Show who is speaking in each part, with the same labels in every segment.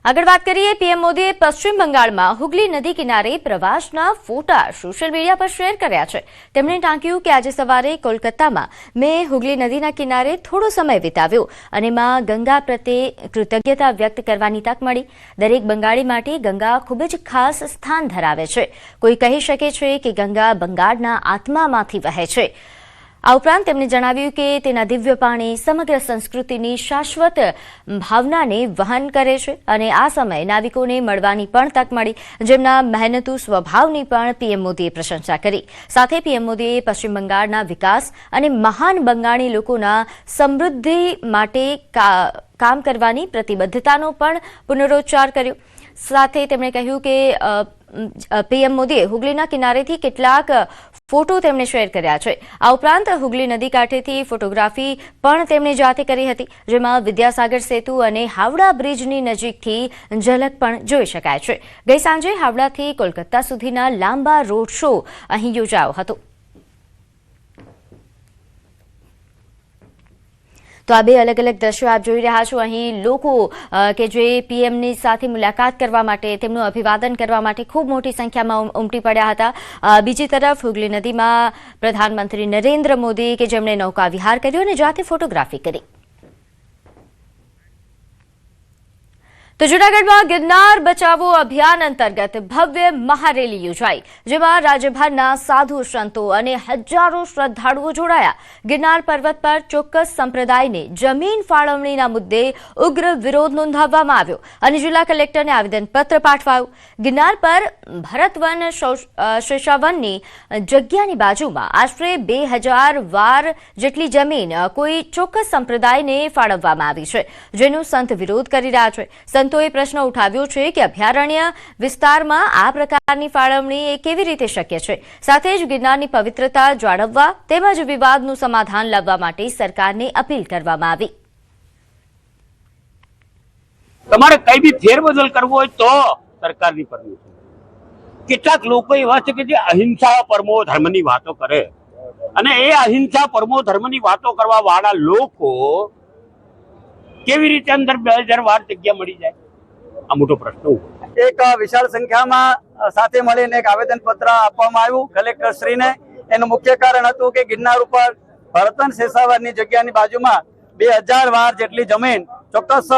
Speaker 1: આગળ વાત કરીએ પીએમ મોદીએ પશ્ચિમ બંગાળમાં હુગલી નદી કિનારે પ્રવાસના ફોટા સોશિયલ મીડિયા પર શેર કર્યા છે। તેમણે ટાંક્યું કે આજે સવારે કોલકાતામાં મેં હુગલી નદીના કિનારે થોડો સમય વિતાવ્યો અને માં ગંગા પ્રત્યે કૃતજ્ઞતા વ્યક્ત કરવાની તક મળી। દરેક બંગાળી માટે ગંગા ખૂબ જ ખાસ સ્થાન ધરાવે છે। કોઈ કહી શકે છે કે ગંગા બંગાળના આત્મામાંથી વહે છે। આ ઉપરાંત તેમણે જણાવ્યું કે તેના દિવ્ય પાણી સમગ્ર સંસ્કૃતિની શાશ્વત ભાવનાને વહન કરે છે અને આ સમયે નાવિકોને મળવાની પણ તક મળી, જેમના મહેનતુ સ્વભાવની પણ પીએમ મોદીએ પ્રશંસા કરી। સાથે પીએમ મોદીએ પશ્ચિમ બંગાળના વિકાસ અને મહાન બંગાળી લોકોના સમૃદ્ધિ માટે કામ કરવાની પ્રતિબદ્ધતાનો પણ પુનરોચ્ચાર કર્યો। સાથે તેમણે કહ્યું કે પીએમ મોદીએ હુગલીના કિનારેથી કેટલાક ફોટો તેમણે શેર કર્યા છે। આ ઉપરાંત હુગલી નદી કાંઠેથી ફોટોગ્રાફી પણ તેમણે જાતે કરી હતી, જેમાં વિદ્યાસાગર સેતુ અને હાવડા બ્રિજની નજીકથી ઝલક પણ જોઈ શકાય છે। ગઈ સાંજે હાવડાથી કોલકાતા સુધીના લાંબા રોડ શો અહીં યોજાયો હતો। તો આ બે અલગ અલગ દ્રશ્યો આપ જોઈ રહ્યા છો। અહીં લોકો કે જે પીએમની સાથે મુલાકાત કરવા માટે, તેમનું અભિવાદન કરવા માટે ખૂબ મોટી સંખ્યામાં ઉમટી પડ્યા હતા। બીજી તરફ હુગલી નદીમાં પ્રધાનમંત્રી નરેન્દ્ર મોદી કે જેમણે નૌકા વિહાર કર્યો અને જાતે ફોટોગ્રાફી કરી। તો જૂનાગઢમાં ગિરનાર બચાવો અભિયાન અંતર્ગત ભવ્ય મહારેલી યોજાઈ, જેમાં રાજ્યભરના સાધુ સંતો અને હજારો શ્રદ્ધાળુઓ જોડાયા। ગિરનાર પર્વત પર ચોક્કસ સંપ્રદાયને જમીન ફાળવણીના મુદ્દે ઉગ્ર વિરોધ નોંધાવવામાં આવ્યો અને જિલ્લા કલેક્ટરને આવેદનપત્ર પાઠવાયું। ગિરનાર પર ભરતવન શેષાવનની જગ્યાની બાજુમાં આશરે 2000 વાર જેટલી જમીન કોઈ ચોક્કસ સંપ્રદાયને ફાળવવામાં આવી છે, જેનો સંત વિરોધ કરી રહ્યા છે। સંતોએ પ્રશ્ન ઉઠાવ્યો છે કે અભયારણ્ય વિસ્તારમાં આ પ્રકારની ફાળવણી એ કેવી રીતે શક્ય છે। સાથે જ ગિરનારની પવિત્રતા જાળવવા તેમજ વિવાદનું સમાધાન લાવવા માટે સરકારને અપીલ કરવામાં આવી।
Speaker 2: તમારે કઈ બી ફેરબદલ કરવો હોય તો સરકારની પરમિશન। કેટલાક લોકો એવા છે કે જે અહિંસા પરમો ધર્મની વાતો કરે અને એ અહિંસા પરમો ધર્મની વાતો કરવા વાળા લોકો કેવી રીતે અંદર 2000 વાર જગ્યા મળી જાય, આ મોટો પ્રશ્ન ઉભો થાય।
Speaker 3: એક વિશાળ સંખ્યામાં સાથે મળીને એક આવેદન પત્ર આપવામાં આવ્યું કલેક્ટર શ્રીને। એનું મુખ્ય કારણ હતું કે ગિરનાર ઉપર ભરતવન શેષાવનની જગ્યાની બાજુમાં 2000 વાર જેટલી જમીન ચોક્કસ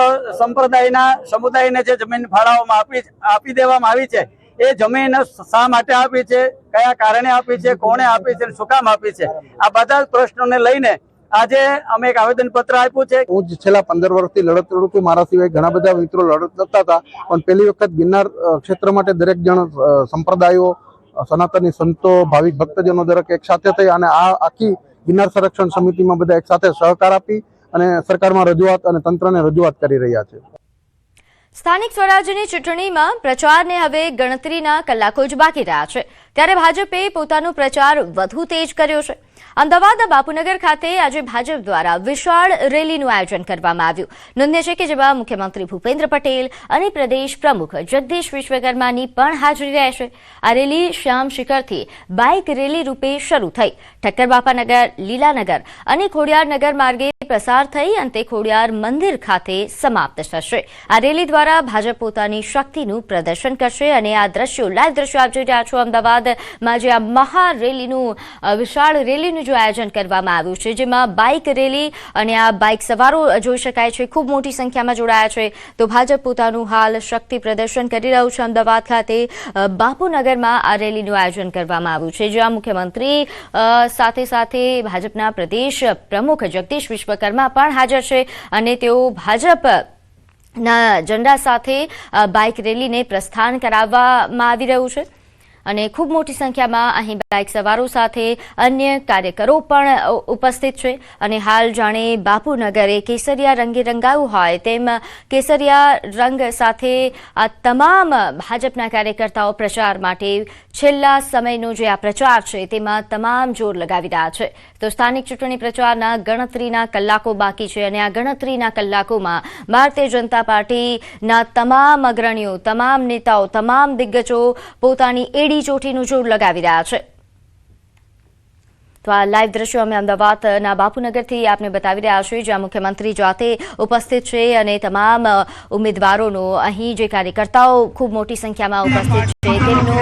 Speaker 3: સમુદાયને જે જમીન ફાળવવામાં આપી દેવામાં આવી છે, એ જમીન શા માટે આપી છે, કયા કારણે આપી છે, કોણે આપી છે, શું કામ આપી છે, આ બધા પ્રશ્નોને લઈને આજે અમે એક આવેદન પત્ર આપ્યું છે।
Speaker 4: હું છેલ્લા 15 વર્ષથી લડત લડું છું, મારા સિવાય ઘણા બધા મિત્રો લડત લડતા હતા, પણ પહેલી વખત ગિરનાર ક્ષેત્ર માટે દરેક જણ સંપ્રદાયો, સનાતની સંતો, ભાવિક ભક્તજનો દરેક એક સાથે થઈ અને આ આખી ગિરનાર સંરક્ષણ સમિતિમાં બધા એક સાથે સહકાર આપી અને સરકારમાં રજૂઆત અને તંત્રને રજૂઆત કરી રહ્યા છે।
Speaker 1: સ્થાનિક સ્વરાજ્યની ચૂંટણીમાં પ્રચારને હવે ગણતરીના કલાકો જ બાકી રહ્યા છે, ત્યારે ભાજપે પોતાનો પ્રચાર વધુ તેજ કર્યો છે। અમદાવાદના બાપુનગર ખાતે આજે ભાજપ દ્વારા વિશાળ રેલીનું આયોજન કરવામાં આવ્યું। નોંધનીય છે કે જેમાં મુખ્યમંત્રી ભૂપેન્દ્ર પટેલ અને પ્રદેશ પ્રમુખ જગદીશ વિશ્વકર્માની પણ હાજરી રહેશે। આ રેલી શ્યામ શિખરથી બાઇક રેલી રૂપે શરૂ થઈ ઠક્કરબાપાનગર, લીલાનગર અને ખોડિયારનગર માર્ગે પ્રસાર થઈ અંતે ખોડિયાર મંદિર ખાતે સમાપ્ત થશે। આ રેલી દ્વારા ભાજપ પોતાની શક્તિનું પ્રદર્શન કરશે અને આ લાઈવ દ્રશ્યો આપ જોઈ રહ્યા છો। અમદાવાદમાં જે આ મહારેલીનું વિશાળ રેલીનું જો આયોજન કરવામાં આવ્યું છે, જેમાં બાઇક રેલી અને આ બાઇક સવારો જોઈ શકાય છે, ખૂબ મોટી સંખ્યામાં જોડાયા છે। તો ભાજપ પોતાનું હાલ શક્તિ પ્રદર્શન કરી રહ્યું છે। અમદાવાદ ખાતે બાપુનગરમાં આ રેલીનું આયોજન કરવામાં આવ્યું છે, જ્યાં મુખ્યમંત્રી સાથે સાથે ભાજપના પ્રદેશ પ્રમુખ જગદીશ વિશ્વકર્મા પણ હાજર છે અને તેઓ ભાજપના ઝંડા સાથે બાઇક રેલીને પ્રસ્થાન કરાવવામાં આવી રહ્યું છે અને ખૂબ મોટી સંખ્યામાં અહીં બાઇક સવારો સાથે અન્ય કાર્યકરો પણ ઉપસ્થિત છે અને હાલ જાણે બાપુનગર એ કેસરિયા રંગે રંગાયું હોય તેમ કેસરિયા રંગ સાથે આ તમામ ભાજપના કાર્યકર્તાઓ પ્રચાર માટે છેલ્લા સમયનો જે આ પ્રચાર છે તેમાં તમામ જોર લગાવી રહ્યા છે। તો સ્થાનિક ચૂંટણી પ્રચારના ગણતરીના કલાકો બાકી છે અને આ ગણતરીના કલાકોમાં ભારતીય જનતા પાર્ટીના તમામ અગ્રણીઓ, તમામ નેતાઓ, તમામ દિગ્ગજો પોતાની એડી ચોટીનું જોર લગાવી રહ્યા છે। તો આ લાઈવ દ્રશ્યો અમે અમદાવાદના બાપુનગરથી આપને બતાવી રહ્યા છીએ, જ્યાં મુખ્યમંત્રી જાતે ઉપસ્થિત છે અને તમામ ઉમેદવારોનો અહીં જે કાર્યકર્તાઓ ખૂબ મોટી સંખ્યામાં ઉપસ્થિત છે તેમનું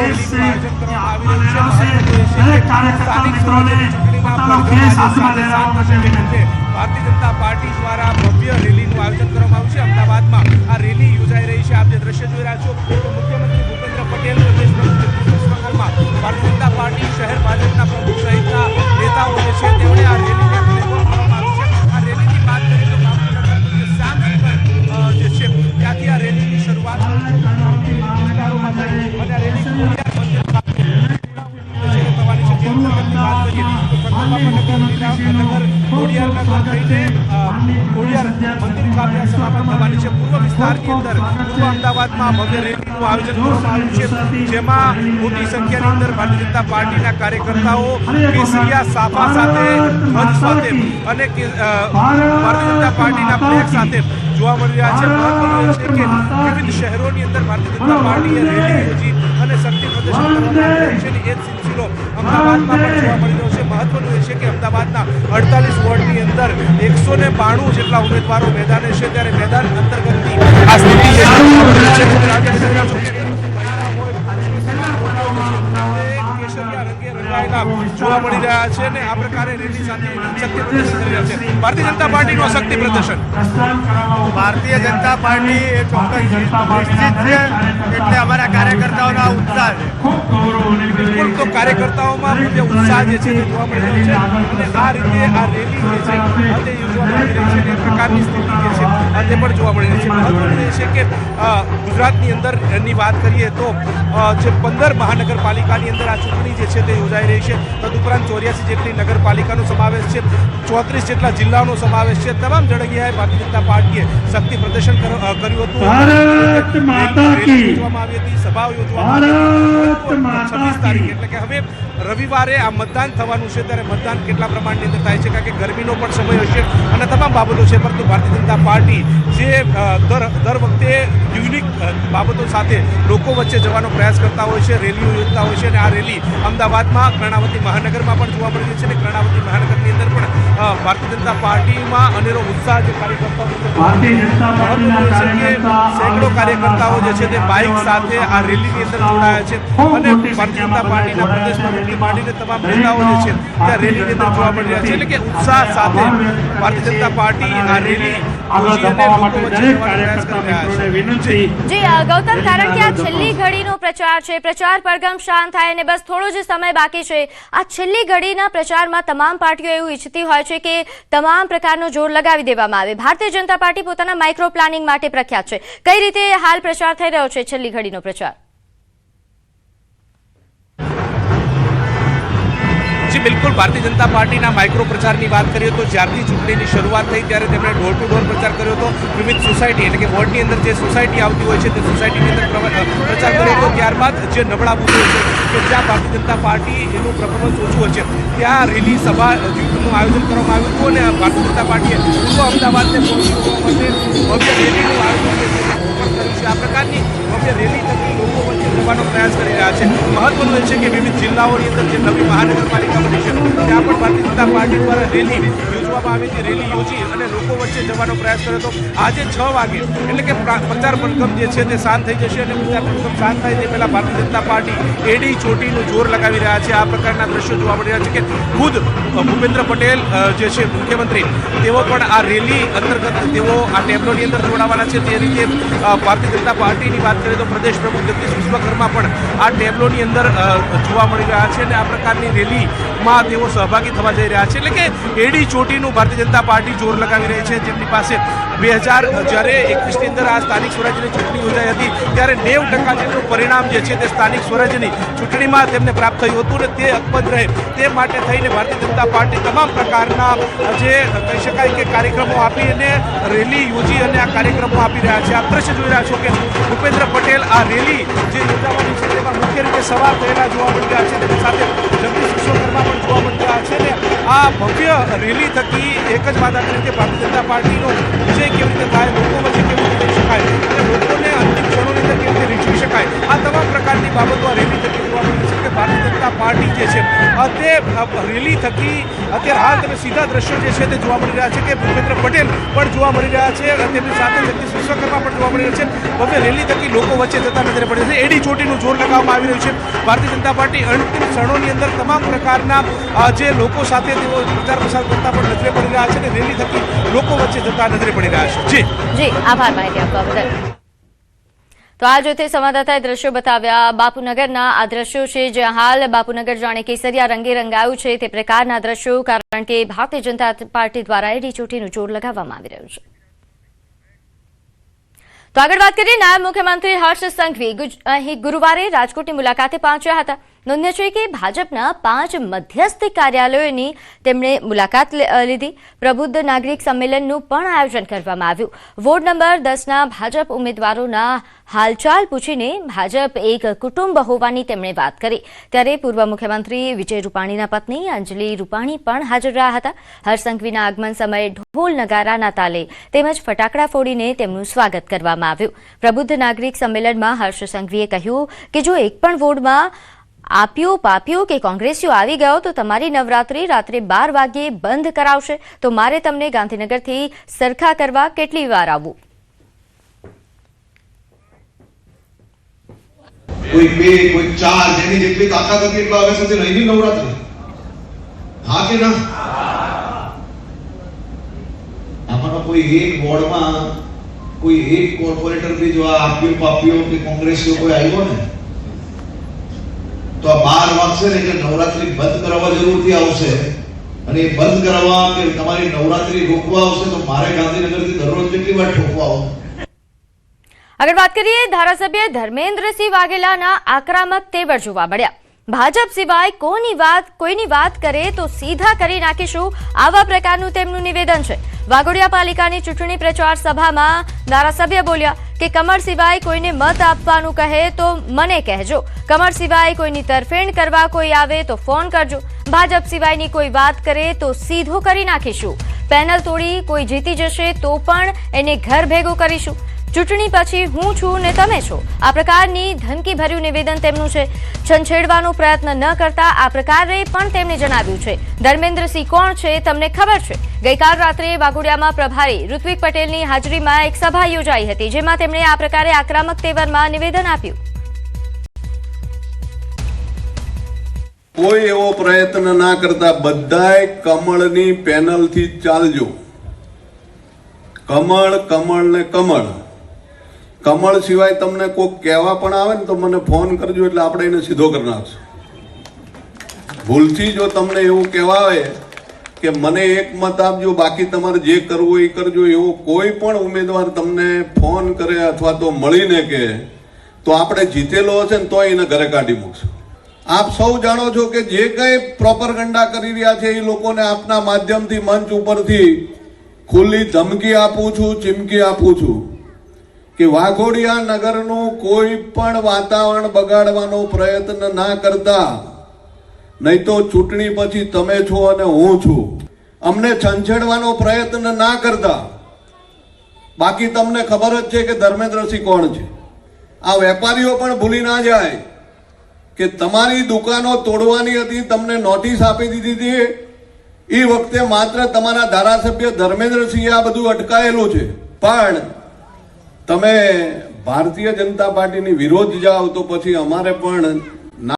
Speaker 5: ભારતીય જનતા પાર્ટી દ્વારા ભવ્ય રેલીનું આયોજન કરવામાં આવ્યું છે। અમદાવાદમાં આ રેલી યોજાઈ રહી છે। આપ જે દ્રશ્ય જોઈ રહ્યા છો તો મુખ્યમંત્રી ભૂપેન્દ્ર પટેલ, પ્રદેશ પ્રમુખ જગદીશ વિશ્વકર્મા, ભારતીય જનતા પાર્ટી શહેર ભાજપના પ્રમુખ સહિતના નેતાઓ જે છે તેમણે આ રેલીને ખુલ્લેઆમ કરવામાં આવી છે। આ રેલીની વાત કરીએ તો બાપુનગર શામ જે છે ત્યાંથી આ રેલીની શરૂઆત વિસ્તારોમાં થઈ અને આ રેલી થવાની છે। જે અંતર્ગતની વાત કરીએ તો ખોડિયાર મંદિર ખાતે આ સમાપન થવાની છે। પૂર્વ વિસ્તારની અંદર પૂર્વ અમદાવાદમાં ભવ્ય રેલીનું આયોજન કરવામાં આવ્યું છે, જેમાં મોટી સંખ્યાની અંદર ભારતીય જનતા પાર્ટીના કાર્યકર્તાઓ કેસરિયા સાફા સાથે, ધ્વજ સાથે અને ભારતીય જનતા પાર્ટીના ફ્લેગ સાથે જોવા મળી રહ્યા છે। મહત્વનું છે કે વિવિધ શહેરોની અંદર ભારતીય જનતા પાર્ટીએ રેલી યોજી અને શક્તિ પ્રદર્શન કરવામાં આવ્યું છે અને એ જ સિલસિલો અમદાવાદમાં પણ જોવા મળી રહ્યો છે। મહત્વનું એ છે કે અમદાવાદના 48 વોર્ડની અંદર 192 જેટલા ઉમેદવારો મેદાને છે, ત્યારે મેદાન અંતર્ગતની આ સ્થિતિ જે જોવા મળી રહ્યા છે અને આ પ્રકારે રેલી સાથે શક્તિ પ્રદર્શન કરી રહ્યા છે। ભારતીય જનતા પાર્ટીનું શક્તિ પ્રદર્શન,
Speaker 6: ભારતીય જનતા પાર્ટી એ ચોક્કસ નિશ્ચિત છે, એટલે અમારા કાર્યકર્તાઓના ઉત્સાહ છે।
Speaker 5: બિલકુલ, તો કાર્યકર્તાઓમાં ભવ્ય ઉત્સાહ જે છે તે જોવા મળી રહ્યો છે અને આ રીતે આ રેલી જે છે તે યોજવામાં આવી રહી છે અને એ પ્રકારની સ્થિતિ જે છે તે પણ જોવા મળી રહી છે। મહત્વનું એ છે કે ગુજરાતની અંદર એની વાત કરીએ તો જે 15 મહાનગરપાલિકાની અંદર આ ચૂંટણી જે છે તે યોજાઈ રહી છે। તદુપરાંત 84 જેટલી નગરપાલિકાનો સમાવેશ છે, 34 જેટલા જિલ્લાઓનો સમાવેશ છે। તમામ જગ્યાએ ભારતીય જનતા પાર્ટીએ શક્તિ પ્રદર્શન કર્યું હતું, યોજવામાં આવી હતી, સભાઓ યોજવામાં આવી હતી। 26 તારીખ એટલે કે હવે રવિવારે આ મતદાન થવાનું છે, ત્યારે મતદાન કેટલા પ્રમાણની અંદર થાય છે, કારણ કે ગરમીનો પણ સમય હશે અને તમામ બાબતો છે, પરંતુ ભારતીય જનતા પાર્ટી જે દર વખતે યુનિક બાબતો સાથે લોકો વચ્ચે જવાનો પ્રયાસ કરતા હોય છે, રેલીઓ યોજતા હોય છે અને આ રેલી અમદાવાદમાં કર્ણાવતી મહાનગરમાં પણ જોવા મળી રહી છે અને કર્ણાવતી મહાનગરની અંદર પણ ભારતીય જનતા પાર્ટીમાં અનેરો ઉત્સાહ જે કાર્યકર્તાઓ સેંકડો કાર્યકર્તાઓ જે છે તે બાઇક સાથે આ રેલીની અંદર જોડાયા છે અને ભારતીય જનતા પાર્ટીના પ્રદેશ પ્રમુખથી માંડીને તમામ નેતાઓ જે છે ત્યાં રેલીની અંદર જોવા મળી રહ્યા છે। એટલે કે ઉત્સાહ સાથે ભારતીય જનતા પાર્ટી આ રેલી યોજી અને લોકો વચ્ચે જવાનો પ્રયાસ કરી રહ્યા છે।
Speaker 1: જી ગૌતમ, કારણ કે આ છેલ્લી ઘડીનો પ્રચાર છે, પ્રચાર પડઘમ શાંત થાય અને બસ થોડો જ સમય બાકી છે, આ છેલ્લી ઘડીના પ્રચારમાં તમામ પાર્ટીઓ એવું ઈચ્છતી હોય છે કે તમામ પ્રકારનો જોર લગાવી દેવામાં આવે। ભારતીય જનતા પાર્ટી પોતાના માઇક્રો પ્લાનિંગ માટે પ્રખ્યાત છે, કઈ રીતે હાલ પ્રચાર થઈ રહ્યો છે છેલ્લી ઘડીનો પ્રચાર?
Speaker 5: જી બિલકુલ, ભારતીય જનતા પાર્ટીના માઇક્રો પ્રચારની વાત કરીએ તો જ્યારથી ચૂંટણીની શરૂઆત થઈ ત્યારે તેમણે ડોર ટુ ડોર પ્રચાર કર્યો હતો। વિવિધ સોસાયટી એટલે કે વોર્ડની અંદર જે સોસાયટી આવતી હોય છે તે સોસાયટીની અંદર પ્રચાર કર્યો હતો। ત્યારબાદ જે નબળા બૂથો છે કે જ્યાં ભારતીય જનતા પાર્ટી એનું પરફોર્મન્સ ઓછું હોય છે ત્યાં રેલી સભાનું આયોજન કરવામાં આવ્યું હતું અને ભારતીય જનતા પાર્ટીએ પૂર્વ અમદાવાદને પહોંચી વળવા માટે ભવ્ય રેલીનું આયોજન કર્યું છે। આ પ્રકારની ભવ્ય રેલી થકી લોકો વચ્ચે જવાનો પ્રયાસ કરી રહ્યા છે। મહત્વનું એ છે કે વિવિધ જિલ્લાઓની અંદર જે નવી મહાનગરપાલિકા બની છે ત્યાં પણ ભારતીય જનતા પાર્ટી દ્વારા રેલી યોજવામાં આવી હતી, રેલી યોજી અને લોકો વચ્ચે જવાનો પ્રયાસ કર્યો હતો। આજે 6 વાગે એટલે કે પ્રચાર પડઘમ જે છે તે શાંત થઈ જશે અને પ્રચાર પડઘમ શાંત થાય તે પહેલા ભારતીય જનતા પાર્ટી એડી ચોટીનું જોર લગાવી રહ્યા છે। આ પ્રકારના દ્રશ્યો જોવા મળી રહ્યા છે કે ખુદ ભૂપેન્દ્ર પટેલ જે છે મુખ્યમંત્રી તેઓ પણ આ રેલી અંતર્ગત તેઓ આ ટેબ્લોની અંદર જોડાવાના છે। તે રીતે ભારતીય જનતા પાર્ટીની વાત કરીએ તો પ્રદેશ પ્રમુખ જગદીશ વિશ્વકર્મા પણ આ ટેબ્લોની અંદર જોવા મળી રહ્યા છે અને આ પ્રકારની રેલીમાં તેઓ સહભાગી થવા જઈ રહ્યા છે। એટલે કે એડી ચોટીનું ભારતીય જનતા પાર્ટી જોર લગાવી રહી છે, જેમની પાસે 2000 જ્યારે 21ની અંદર આ સ્થાનિક સ્વરાજ્યની ચૂંટણી યોજાઈ હતી ત્યારે 90% જેટલું પરિણામ જે છે તે સ્થાનિક સ્વરાજ્યની ચૂંટણીમાં તેમને પ્રાપ્ત થયું હતું અને તે અકબંધ રહે તે માટે થઈને ભારતીય જનતા પાર્ટી તમામ પ્રકારના જે કહી શકાય કે કાર્યક્રમો આપી અને રેલી યોજી અને આ કાર્યક્રમો આપી રહ્યા છે। આપ દ્રશ્ય જોઈ રહ્યા છો કે ભૂપેન્દ્ર પટેલ આ રેલી જે યોજાવાની છે તેમાં મુખ્ય રીતે સવાર થયેલા જોવા મળી રહ્યા છે, તેની સાથે જગદીશ વિશ્વકર્મા પણ જોવા મળી રહ્યા છે અને આ ભવ્ય રેલી થકી એક જ વાત કરી કે ભારતીય જનતા પાર્ટીનો વિજય કેવી રીતે થાય, લોકો વચ્ચે કેવી રીતે થઈ શકાય અને લોકોને અંતિમ ક્ષણોની અંદર કેવી રીતે રીઝવી શકાય, આ તમામ પ્રકારની બાબતો આ રેલી થકી જોવા મળી છે કે ભારતીય જનતા પાર્ટી જે છે તે રેલી થકી અત્યારે હાલ તમે સીધા દ્રશ્યો જે છે તે જોવા મળી રહ્યા છે કે ભૂપેન્દ્ર પટેલ પણ જોવા મળી રહ્યા છે અને તેમની સાથે જગદીશ વિશ્વકર્મા પણ જોવા મળી રહ્યા છે. ભવ્ય રેલી થકી લોકો વચ્ચે જતા નજરે પડે છે. એડી ચોટીનું જોર લગાવવામાં આવી રહ્યું છે. ભારતીય જનતા પાર્ટી અંતિમ ક્ષણોની અંદર તમામ પ્રકારના જે લોકો સાથે તેઓ પ્રચાર પ્રસાર કરતા પણ નજરે પડી રહ્યા છે અને રેલી થકી લોકો વચ્ચે જતા નજરે પડી રહ્યા છે.
Speaker 1: જી આભાર માહિતી આપવા બદલ. તો આ જોતે સંવાદદાતાએ દ્રશ્યો બતાવ્યા બાપુનગરના. આ દ્રશ્યો છે જ્યાં હાલ બાપુનગર જાણે કેસરિયા રંગે રંગાયું છે તે પ્રકારના દ્રશ્યો, કારણ કે ભારતીય જનતા પાર્ટી દ્વારા એડી ચોટીનું જોર લગાવવામાં આવી રહ્યું છે. તો આગળ વાત કરીએ, નાયબ મુખ્યમંત્રી હર્ષ સંઘવી અહીં ગુરુવારે રાજકોટની મુલાકાતે પહોંચ્યા હતા. નોંધ્ય છે કે ભાજપના 5 મધ્યસ્થ કાર્યાલયોની તેમણે મુલાકાત લીધી. પ્રબુદ્ધ નાગરિક સંમેલનનું પણ આયોજન કરવામાં આવ્યું. વોર્ડ નંબર 10ના ભાજપ ઉમેદવારોના હાલચાલ પૂછીને ભાજપ એક કુટુંબ હોવાની તેમણે વાત કરી. ત્યારે પૂર્વ મુખ્યમંત્રી વિજય રૂપાણીના પત્ની અંજલિ રૂપાણી પણ હાજર રહ્યા હતા. હર્ષ સંઘવીના આગમન સમયે ઢોલ નગારાના તાલે તેમજ ફટાકડા ફોડીને તેમનું સ્વાગત કરવામાં આવ્યું. પ્રબુદ્ધ નાગરિક સંમેલનમાં હર્ષ સંઘવીએ કહ્યું કે જો એક પણ વોર્ડમાં આપ્યો પાપ્યો કે કોંગ્રેસીઓ આવી ગયો તો તમારી નવરાત્રી રાત્રે 12 વાગ્યે બંધ કરાવશે તો મારે તમને ગાંધીનગરથી સરખા કરવા કેટલી વાર આવવું.
Speaker 7: કોઈ 2 કોઈ 4 જેની જેટલી તાકાત હતી એટલા હવે સુધી રહી નવરાત્રી. હા કે ના? આમાંનો કોઈ એક વોર્ડમાં કોઈ એક કોર્પોરેટર બી જો આપ્યો પાપ્યો કે કોંગ્રેસીઓ કોઈ આવ્યો ને તો આ 12 વાગશે ને એટલે નવરાત્રી બંધ કરાવવા જરૂરથી આવશે. અને એ બંધ કરાવવા કે તમારી નવરાત્રી રોકવા આવશે તો મારે ગાંધીનગરથી દરરોજ કેટલી વાર ઠોકવા આવશે.
Speaker 1: આગળ વાત કરીએ, ધારાસભ્ય ધર્મેન્દ્રસિંહ વાઘેલાના આક્રમક તેવર જોવા મળ્યા. ભાજપ સિવાય કોઈની વાત કરે તો સીધા કરી નાખીશું, આવા પ્રકારનું તેમનું નિવેદન છે. વાઘોડિયા પાલિકાની ચૂંટણી પ્રચાર સભામાં ધારાસભ્ય બોલ્યા કે કમળ સિવાય કોઈને મત આપવાનું કહે તો મને કહેજો, કમળ સિવાય કોઈની તરફેણ કરવા કોઈ આવે તો ફોન કરજો, ભાજપ સિવાયની કોઈ વાત કરે તો સીધો કરી નાખીશું, પેનલ તોડી કોઈ જીતી જશે તો પણ એને ઘર ભેગો કરીશું, ચૂંટણી પછી હું છું ને તમે છો, આ પ્રકારની ધમકીભર્યું નિવેદન તેમનું છે. છંછેડવાનો પ્રયત્ન ન કરતા આ પ્રકારે પણ તેમણે જણાવ્યું છે. ધર્મેન્દ્રસિંહ કોણ છે તમને ખબર છે? ગઈકાલ રાત્રે વાઘોડિયામાં પ્રભારી ઋત્વિક પટેલની હાજરીમાં એક સભા યોજાઈ હતી, જેમાં તેમણે આ પ્રકારે આક્રમક તેવરમાં નિવેદન આપ્યું.
Speaker 8: કોઈ એવો પ્રયત્ન ના કરતા બધાય કમળની પેનલથી ચાલજો. કમળ કમળ ને કમળ. કમળ સિવાય તમને કોઈક કહેવા પણ આવે ને તો મને ફોન કરજો એટલે આપણે એને સીધો કરી નાખશું. ભૂલથી જો તમને એવું કહેવાય કે મને એક મત આપજો બાકી તમારે જે કરવું એ કરજો, એવો કોઈ પણ ઉમેદવાર તમને ફોન કરે અથવા તો મળીને કહે તો આપણે જીતેલો હશે ને તો એને ઘરે કાઢી મૂકશું. આપ સૌ જાણો છો કે જે કંઈ પ્રોપરગંડા કરી રહ્યા છે એ લોકોને આપના માધ્યમથી મંચ ઉપરથી ખુલ્લી ધમકી આપું છું, ચીમકી આપું છું કે વાઘોડિયા નગરનું કોઈ પણ વાતાવરણ બગાડવાનો પ્રયત્ન ના કરતા, નહીં તો ચૂંટણી પછી તમે છો અને હું છું. અમને છંછેડવાનો પ્રયત્ન ના કરતા. બાકી તમને ખબર જ છે કે ધર્મેન્દ્રસિંહ કોણ છે. આ વેપારીઓ પણ ભૂલી ના જાય કે તમારી દુકાનો તોડવાની હતી, તમને નોટિસ આપી દીધી હતી. એ વખતે માત્ર તમારા ધારાસભ્ય ધર્મેન્દ્રસિંહે આ બધું અટકાયેલું છે. પણ તમે ભારતીય જનતા પાર્ટીની વિરોધ જાઓ તો પછી અમારે પણ